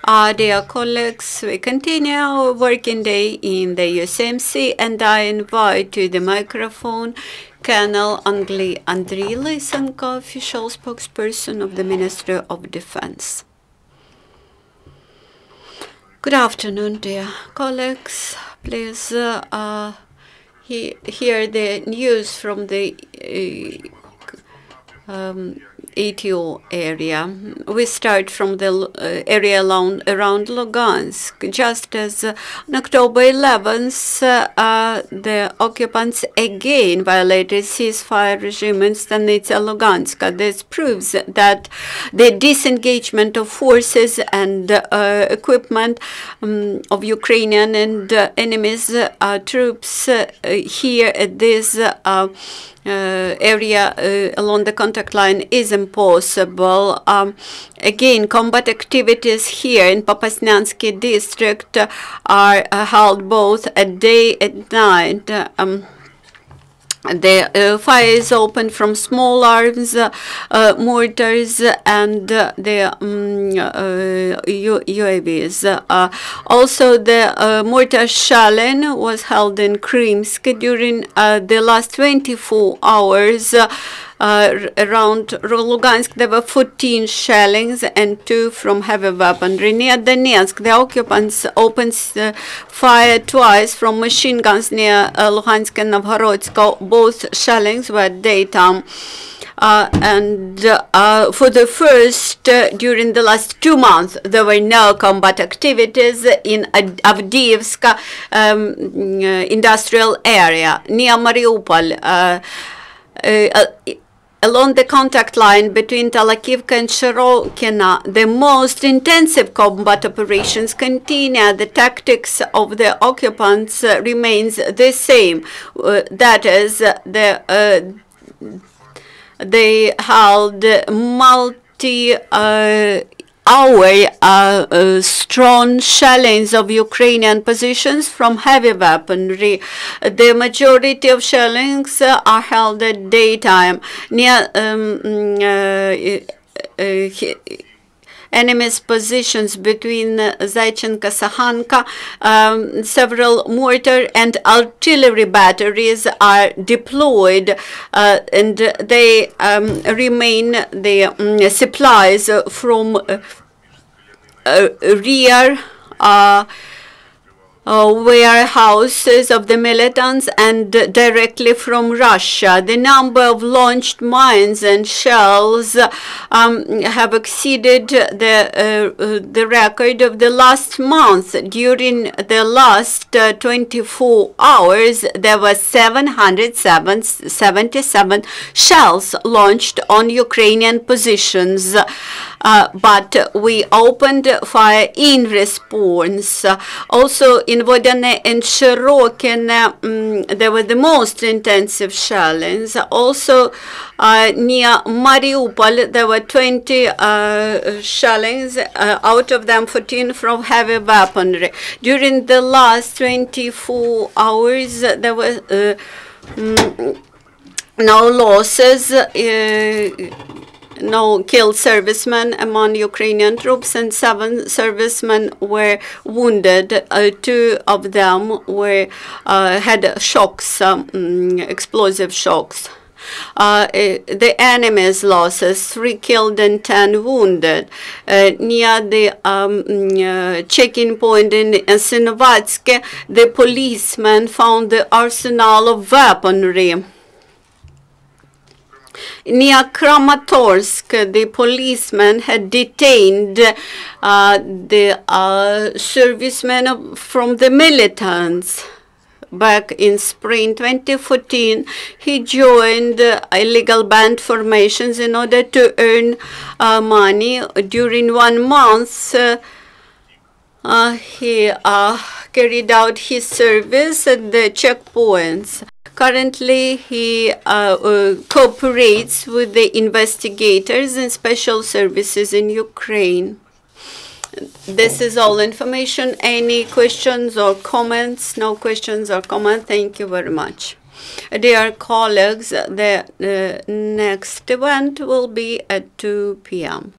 Dear colleagues, we continue our working day in the UCMC, and I invite to the microphone Colonel Andriy Lysenko, official spokesperson of the Ministry of Defense. Good afternoon, dear colleagues. Please hear the news from the ATO area. We start from the area around Lugansk. Just as on October 11th, the occupants again violated ceasefire regime in Stanitsa Lugansk. This proves that the disengagement of forces and equipment of Ukrainian and enemies troops here at this area along the contact line is impossible. Again, combat activities here in Popasnyansky district are held both at day and night. The fire is open from small arms, mortars, and the UAVs. Also, the mortar shelling was held in Krymsk during the last 24 hours. Around Lugansk, there were 14 shellings and 2 from heavy weaponry. Near Donetsk, the occupants opened fire twice from machine guns near Luhansk and Novhorodsk. Both shellings were daytime. And for the first, during the last 2 months, there were no combat activities in Avdiivska industrial area near Mariupol. Along the contact line between Talakivka and Shirokina, the most intensive combat operations continue. The tactics of the occupants remains the same. That is, they held strong shellings of Ukrainian positions from heavy weaponry. The majority of shellings are held at daytime near enemy's positions between Zaychenka, Sahanka. Several mortar and artillery batteries are deployed, and they remain the supplies from rear warehouses of the militants and directly from Russia. The number of launched mines and shells have exceeded the record of the last month. During the last 24 hours, there were 777 shells launched on Ukrainian positions. But we opened fire in response. Also in Vodane and Shirokina, there were the most intensive shellings. Also near Mariupol, there were 20 shellings, out of them 14 from heavy weaponry. During the last 24 hours, there were no losses. No killed servicemen among Ukrainian troops, and 7 servicemen were wounded. 2 of them were had shocks, explosive shocks. The enemy's losses: 3 killed and 10 wounded. Near the checking point in Sinovatsk, the policemen found the arsenal of weaponry. Near Kramatorsk, the policemen had detained the servicemen from the militants. Back in spring 2014, he joined illegal band formations in order to earn money. During 1 month, he carried out his service at the checkpoints. Currently, he cooperates with the investigators and special services in Ukraine. This is all information. Any questions or comments? No questions or comments. Thank you very much. Dear colleagues, the next event will be at 2 p.m.